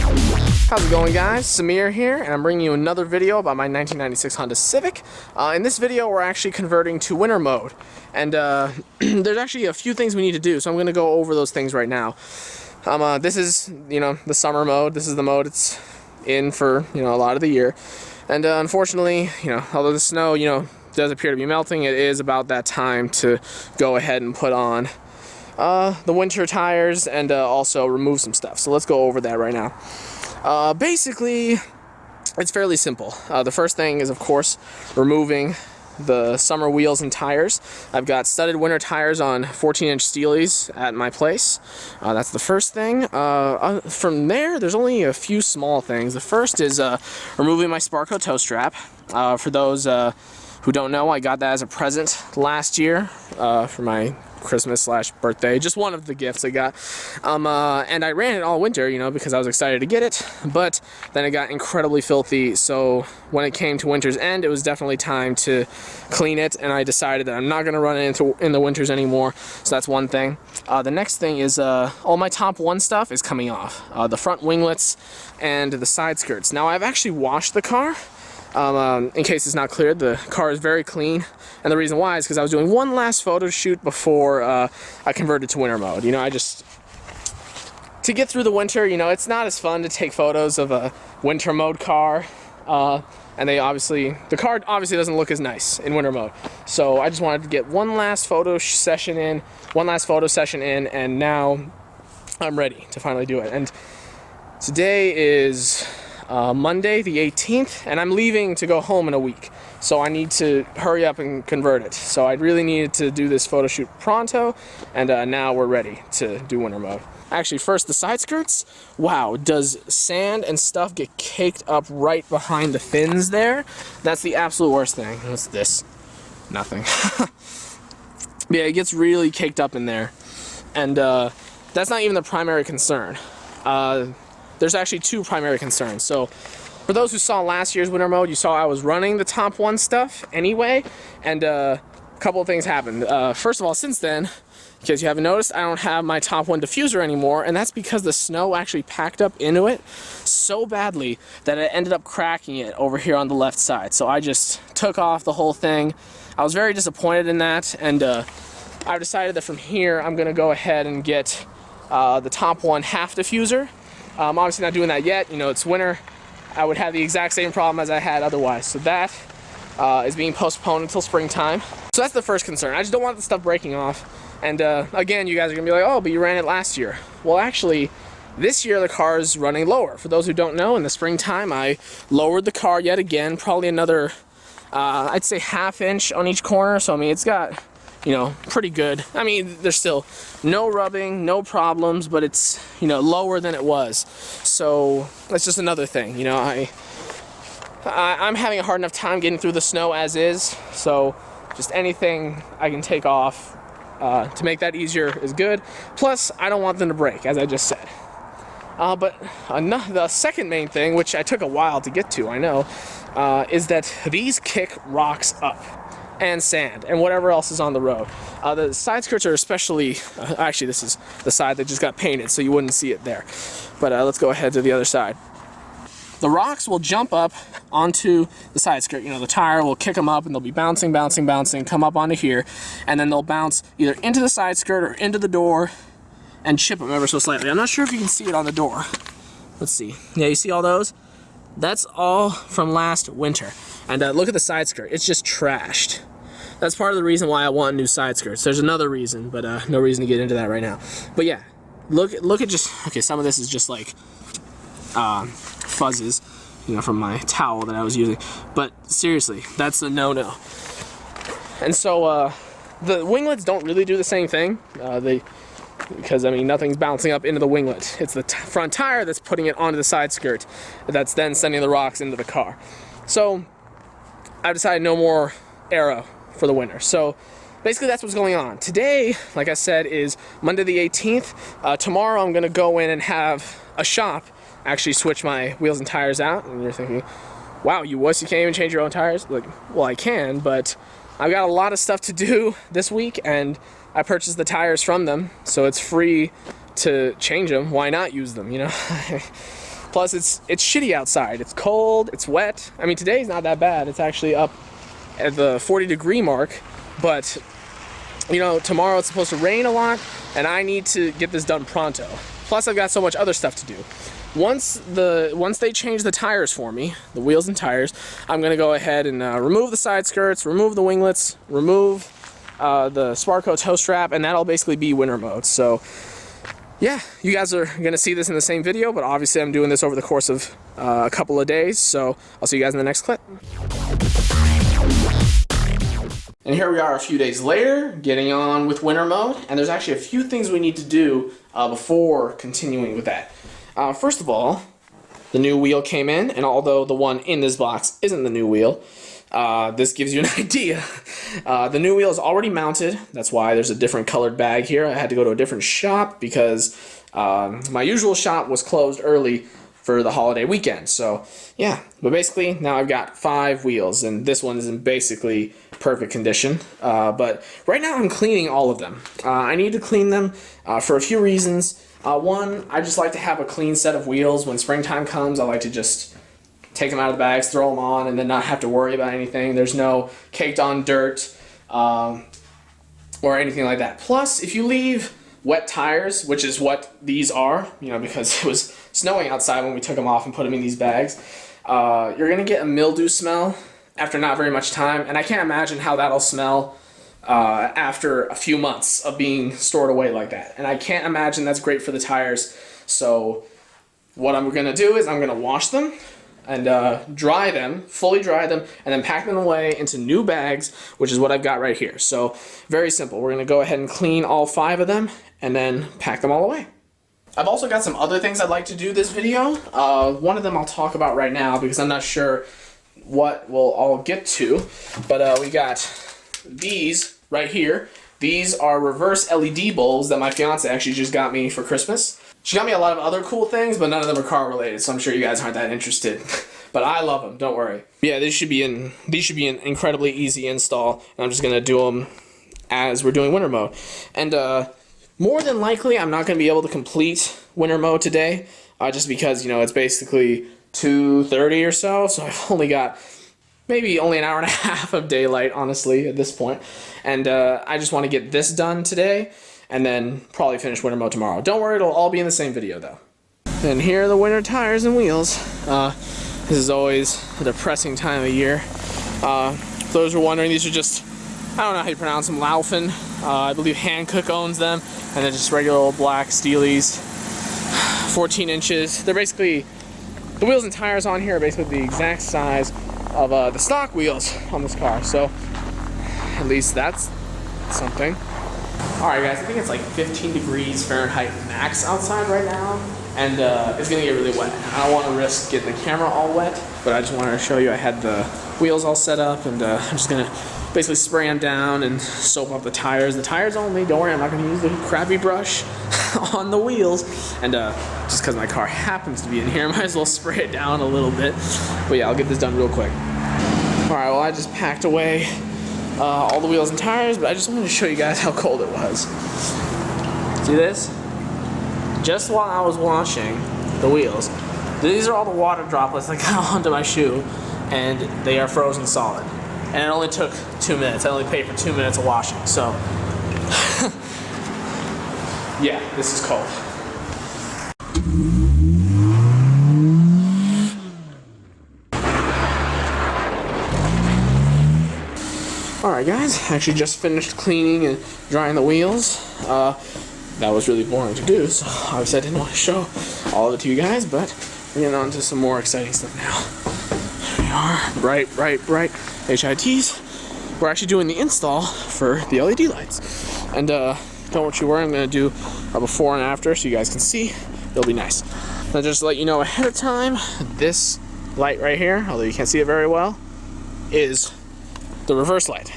How's it going, guys? Samir here, and I'm bringing you another video about my 1996 Honda Civic. In this video, we're actually converting to winter mode, and there's actually a few things we need to do, so I'm going to go over those things right now. This is, the summer mode. This is the mode it's in for, a lot of the year, and unfortunately, although the snow, does appear to be melting, it is about that time to go ahead and put on the winter tires and also remove some stuff. So let's go over that right now. Basically, it's fairly simple. The first thing is, of course, removing the summer wheels and tires. I've got studded winter tires on 14-inch steelies at my place. That's the first thing. From there, there's only a few small things. The first is removing my Sparco toe strap. For those who don't know, I got that as a present last year for my Christmas/birthday, just one of the gifts I got, and I ran it all winter, because I was excited to get it, but then it got incredibly filthy, so when it came to winter's end, it was definitely time to clean it, and I decided that I'm not going to run it in the winters anymore, so that's one thing. The next thing is all my top one stuff is coming off, the front winglets and the side skirts. Now, I've actually washed the car. In case it's not clear, the car is very clean, and the reason why is because I was doing one last photo shoot before I converted to winter mode. To get through the winter, it's not as fun to take photos of a winter mode car, and the car obviously doesn't look as nice in winter mode. So I just wanted to get one last photo session in, and now I'm ready to finally do it. And today is Monday the 18th, and I'm leaving to go home in a week, so I need to hurry up and convert it. So I really needed to do this photo shoot pronto, and now we're ready to do winter mode. Actually, first, the side skirts. Wow, does sand and stuff get caked up right behind the fins there? That's the absolute worst thing. What's this? Nothing. Yeah, it gets really caked up in there, and that's not even the primary concern. There's actually two primary concerns. So for those who saw last year's winter mode, you saw I was running the top one stuff anyway, and a couple of things happened. First of all, since then, because you haven't noticed, I don't have my top one diffuser anymore, and that's because the snow actually packed up into it so badly that it ended up cracking it over here on the left side. So I just took off the whole thing. I was very disappointed in that, and I've decided that from here I'm gonna go ahead and get the top one half diffuser. I'm obviously not doing that yet. It's winter. I would have the exact same problem as I had otherwise. So that is being postponed until springtime. So that's the first concern. I just don't want the stuff breaking off. And again, you guys are gonna be like, oh, but you ran it last year. Well, actually, this year the car is running lower. For those who don't know, in the springtime, I lowered the car yet again, probably another, I'd say ½ inch on each corner. So, it's got, pretty good. There's still no rubbing, no problems, but it's, lower than it was. So that's just another thing. I'm having a hard enough time getting through the snow as is. So just anything I can take off to make that easier is good. Plus, I don't want them to break, as I just said. But the second main thing, which I took a while to get to, I know, is that these kick rocks up. And sand, and whatever else is on the road. The side skirts are especially, actually this is the side that just got painted, so you wouldn't see it there. But let's go ahead to the other side. The rocks will jump up onto the side skirt. The tire will kick them up, and they'll be bouncing, come up onto here, and then they'll bounce either into the side skirt or into the door and chip them ever so slightly. I'm not sure if you can see it on the door. Let's see. Yeah, you see all those? That's all from last winter. And look at the side skirt. It's just trashed. That's part of the reason why I want new side skirts. There's another reason, but no reason to get into that right now. But yeah, look at just, okay, some of this is just like fuzzes, from my towel that I was using. But seriously, that's a no-no. And so the winglets don't really do the same thing. Because nothing's bouncing up into the winglet. It's the front tire that's putting it onto the side skirt that's then sending the rocks into the car. So I've decided no more Aero for the winter. So basically that's what's going on. Today, like I said, is Monday the 18th. Tomorrow I'm gonna go in and have a shop actually switch my wheels and tires out. And you're thinking, wow, you can't even change your own tires? Like, well, I can, but I've got a lot of stuff to do this week, and I purchased the tires from them, so it's free to change them. Why not use them, Plus, it's shitty outside. It's cold, it's wet. I mean, today's not that bad. It's actually up at the 40-degree mark, but you know, tomorrow it's supposed to rain a lot, and I need to get this done pronto. Plus, I've got so much other stuff to do. Once they change the tires for me, the wheels and tires, I'm gonna go ahead and remove the side skirts, remove the winglets, remove the Sparco toe strap, and that'll basically be winter mode. So yeah, you guys are gonna see this in the same video, but obviously I'm doing this over the course of a couple of days, so I'll see you guys in the next clip. And here we are a few days later, getting on with winter mode, and there's actually a few things we need to do before continuing with that. First of all, the new wheel came in, and although the one in this box isn't the new wheel, this gives you an idea. The new wheel is already mounted. That's why there's a different colored bag here. I had to go to a different shop because my usual shop was closed early for the holiday weekend. So yeah, but basically now I've got 5 wheels, and this one is in basically perfect condition. But right now I'm cleaning all of them. I need to clean them for a few reasons. One, I just like to have a clean set of wheels. When springtime comes, I like to just take them out of the bags, throw them on, and then not have to worry about anything. There's no caked on dirt or anything like that. Plus, if you leave wet tires, which is what these are, you know, because it was snowing outside when we took them off and put them in these bags, you're gonna get a mildew smell after not very much time, and I can't imagine how that'll smell after a few months of being stored away like that. And I can't imagine that's great for the tires. So what I'm gonna do is I'm gonna wash them and dry them, fully dry them, and then pack them away into new bags, which is what I've got right here. So very simple. We're gonna go ahead and clean all 5 of them and then pack them all away. I've also got some other things I'd like to do this video. One of them I'll talk about right now because I'm not sure what we'll all get to, but we got these right here. These are reverse LED bulbs that my fiance actually just got me for Christmas. She got me a lot of other cool things, but none of them are car related, so I'm sure you guys aren't that interested. But I love them, don't worry. Yeah, these should be an incredibly easy install, and I'm just gonna do them as we're doing winter mode. And more than likely, I'm not gonna be able to complete winter mode today, just because, you know, it's basically 2:30 or so, so I've only got maybe only an hour and a half of daylight, honestly, at this point. And I just want to get this done today, and then probably finish winter mode tomorrow. Don't worry, it'll all be in the same video, though. And here are the winter tires and wheels. This is always a depressing time of year. For those who are wondering, these are just, I don't know how you pronounce them, Laufen. I believe Hankook owns them, and they're just regular old black steelies. 14 inches. They're basically, the wheels and tires on here are basically the exact size of the stock wheels on this car, so at least that's something. Alright guys, I think it's like 15 degrees Fahrenheit max outside right now, and it's gonna get really wet. I don't want to risk getting the camera all wet, but I just wanted to show you I had the wheels all set up, and I'm just gonna basically spray them down and soap up the tires. The tires only, don't worry, I'm not gonna use the crappy brush on the wheels, and just because my car happens to be in here, I might as well spray it down a little bit. But yeah, I'll get this done real quick. Alright, well I just packed away all the wheels and tires, but I just wanted to show you guys how cold it was. See this? Just while I was washing the wheels, these are all the water droplets that got onto my shoe, and they are frozen solid. And it only took 2 minutes. I only paid for 2 minutes of washing, so yeah, this is cold. Alright guys, I actually just finished cleaning and drying the wheels. That was really boring to do, so obviously I didn't want to show all of it to you guys, but we're getting on to some more exciting stuff now. Here we are, bright HITs. We're actually doing the install for the LED lights. And don't you worry, I'm going to do a before and after so you guys can see. It'll be nice. Now just to let you know ahead of time, this light right here, although you can't see it very well, is the reverse light.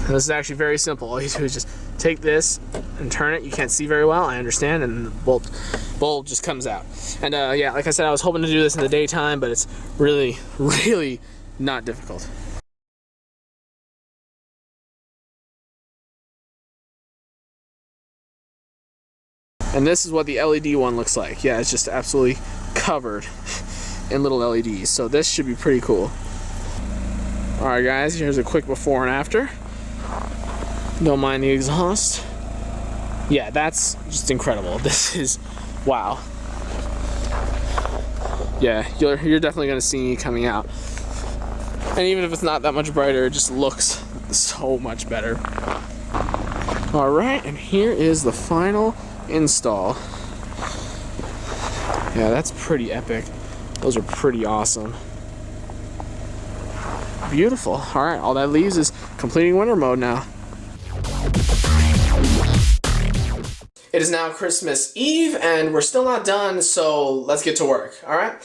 And this is actually very simple. All you do is just take this and turn it. You can't see very well, I understand, and the bulb just comes out. And yeah, like I said, I was hoping to do this in the daytime, but it's really not difficult. And this is what the LED one looks like. Yeah, it's just absolutely covered in little LEDs. So this should be pretty cool. Alright guys, here's a quick before and after. Don't mind the exhaust. Yeah, that's just incredible. This is, wow. Yeah, you're definitely gonna see me coming out. And even if it's not that much brighter, it just looks so much better. Alright, and here is the final install. Yeah, that's pretty epic. Those are pretty awesome. Beautiful. Alright, all that leaves is completing winter mode now. It is now Christmas Eve, and we're still not done, so let's get to work, alright?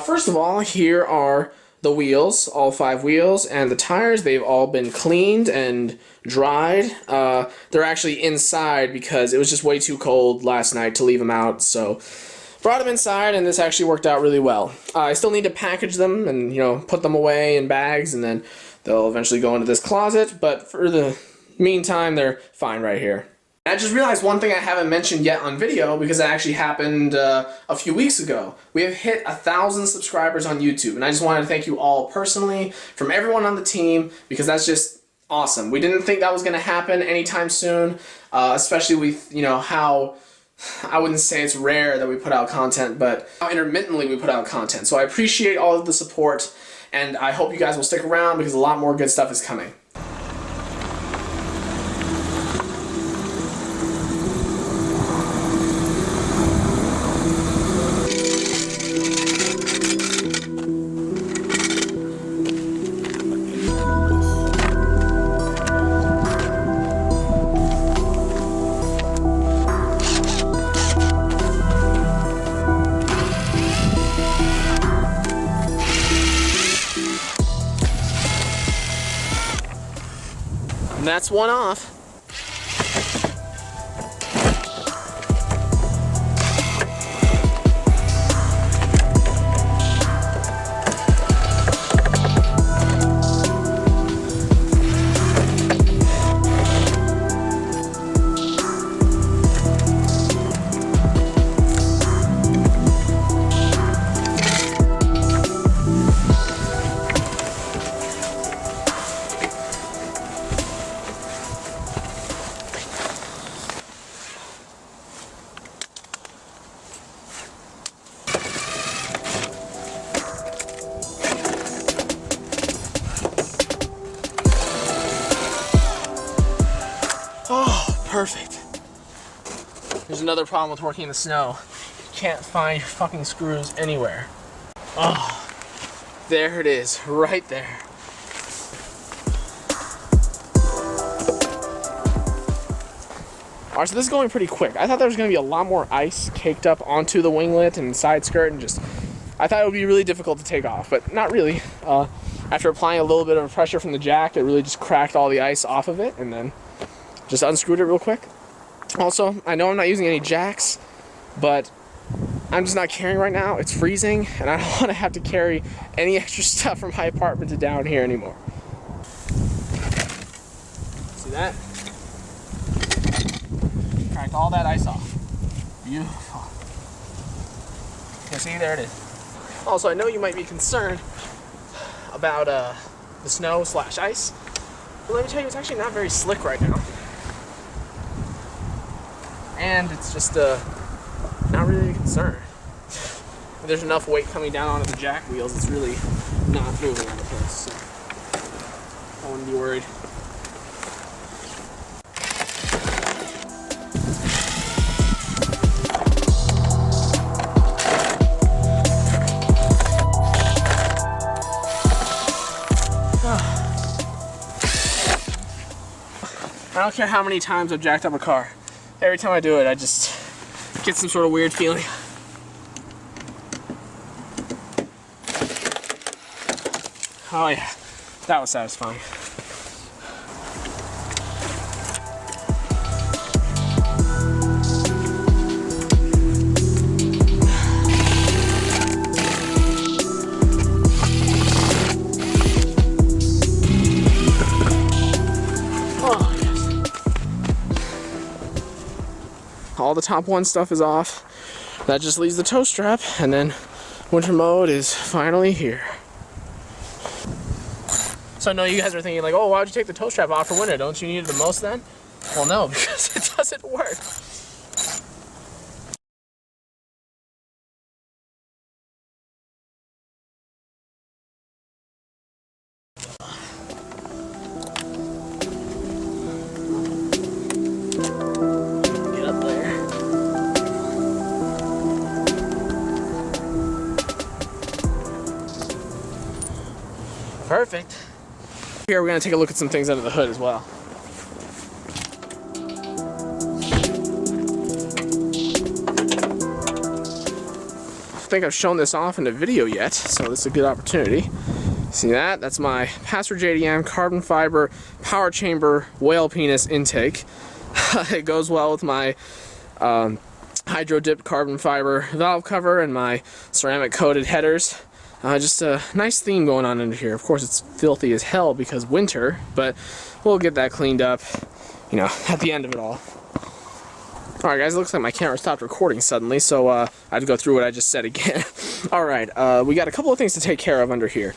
First of all, here are the wheels, all 5 wheels, and the tires. They've all been cleaned and dried. They're actually inside because it was just way too cold last night to leave them out, so brought them inside, and this actually worked out really well. I still need to package them and, you know, put them away in bags, and then they'll eventually go into this closet, but for the meantime, they're fine right here. I just realized one thing I haven't mentioned yet on video, because it actually happened a few weeks ago. We have hit 1,000 subscribers on YouTube, and I just wanted to thank you all personally, from everyone on the team, because that's just awesome. We didn't think that was going to happen anytime soon, especially with, you know, how, I wouldn't say it's rare that we put out content, but how intermittently we put out content. So I appreciate all of the support, and I hope you guys will stick around, because a lot more good stuff is coming. And that's one off. Oh, perfect. There's another problem with working in the snow. You can't find your fucking screws anywhere. Oh, there it is, right there. Alright, so this is going pretty quick. I thought there was going to be a lot more ice caked up onto the winglet and side skirt, and just, I thought it would be really difficult to take off, but not really. After applying a little bit of pressure from the jack, it really just cracked all the ice off of it, and then just unscrewed it real quick. Also, I know I'm not using any jacks, but I'm just not carrying right now. It's freezing, and I don't want to have to carry any extra stuff from my apartment to down here anymore. See that? Cracked all that ice off. Beautiful. You can see, there it is. Also, I know you might be concerned about the snow/ice, but let me tell you, it's actually not very slick right now. And it's just not really a concern. There's enough weight coming down onto the jack wheels, it's really not moving on the place, so I wouldn't be worried. I don't care how many times I've jacked up a car. Every time I do it, I just get some sort of weird feeling. Oh yeah, that was satisfying. All the top one stuff is off. That just leaves the toe strap, and then Winter mode is finally here. So I know you guys are thinking like, oh, why would you take the toe strap off for winter? Don't you need it the most then? Well, no, because it doesn't work. Get up there. Perfect. Here we're going to take a look at some things under the hood as well. I think I've shown this off in a video yet, so this is a good opportunity. See that? That's my passenger JDM carbon fiber power chamber whale penis intake. It goes well with my hydro dipped carbon fiber valve cover and my ceramic coated headers. Just a nice theme going on under here. Of course it's filthy as hell because winter, but we'll get that cleaned up, you know, at the end of it all. Alright guys, it looks like my camera stopped recording suddenly, so I had to go through what I just said again. Alright, we got a couple of things to take care of under here.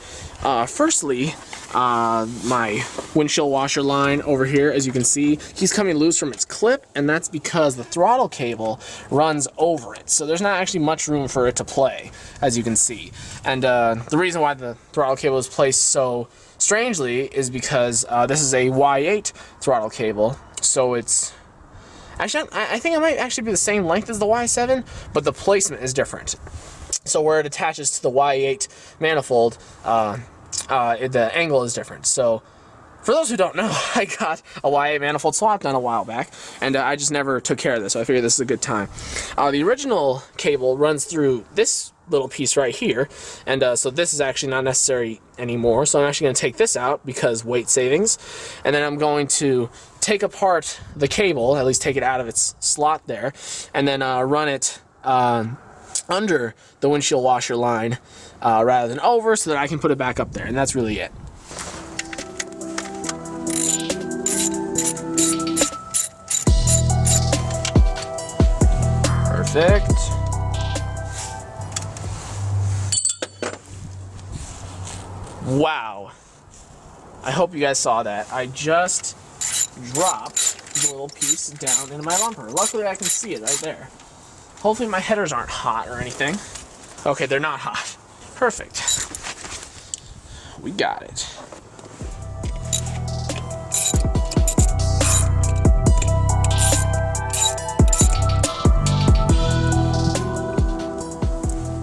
Firstly, my windshield washer line over here, as you can see, he's coming loose from its clip, and that's because the throttle cable runs over it. So there's not actually much room for it to play, as you can see. And the reason why the throttle cable is placed so strangely is because this is a Y8 throttle cable, so it's... Actually, I think it might actually be the same length as the Y7, but the placement is different. So where it attaches to the Y8 manifold, the angle is different. So for those who don't know, I got a Y8 manifold swap done a while back, and I just never took care of this, so I figured this is a good time. The original cable runs through this little piece right here, and so this is actually not necessary anymore, so I'm actually going to take this out because weight savings, and then I'm going to take apart the cable, at least take it out of its slot there, and then run it under the windshield washer line rather than over, so that I can put it back up there, and that's really it. Perfect. Wow. I hope you guys saw that. I just dropped the little piece down into my bumper. Luckily I can see it right there. Hopefully my headers aren't hot or anything. Okay, they're not hot. Perfect. We got it.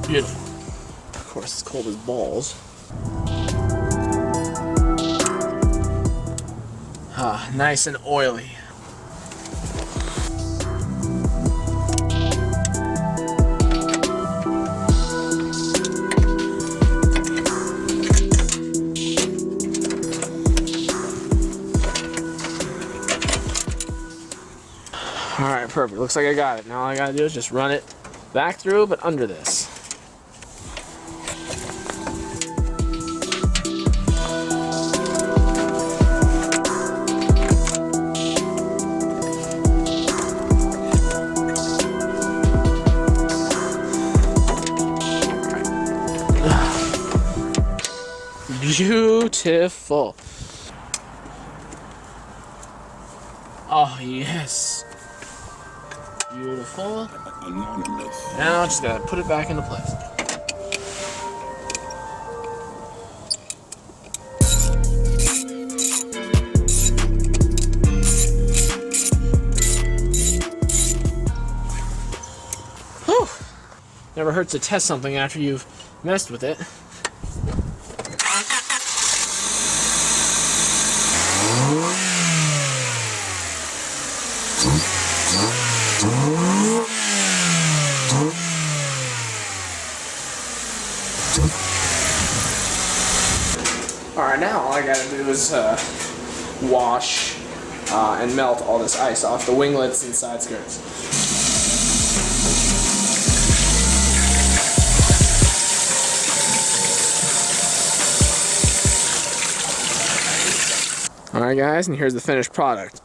Beautiful. Of course, it's cold as balls. Nice and oily. Alright, perfect. Looks like I got it. Now all I gotta do is just run it back through, but under this. Beautiful. Oh, yes. Beautiful. Now I just gotta put it back into place. Whew. Never hurts to test something after you've messed with it. Alright, now all I gotta do is wash and melt all this ice off the winglets and side skirts. Alright guys, and here's the finished product.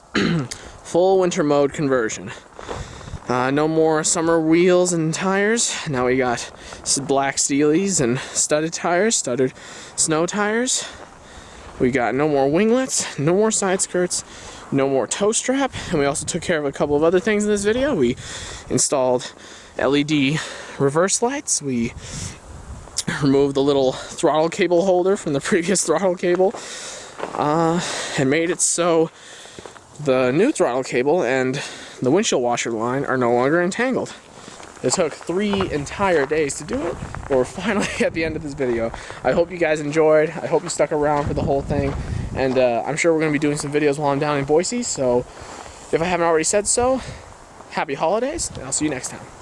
Full winter mode conversion. No more summer wheels and tires. Now we got black steelies and studded tires, studded snow tires. We got no more winglets, no more side skirts, no more toe strap, and we also took care of a couple of other things in this video. We installed LED reverse lights. We removed the little throttle cable holder from the previous throttle cable, and made it so the new throttle cable and the windshield washer line are no longer entangled. It took 3 entire days to do it, but we're finally at the end of this video. I hope you guys enjoyed. I hope you stuck around for the whole thing. And I'm sure we're going to be doing some videos while I'm down in Boise. So if I haven't already said so, happy holidays, and I'll see you next time.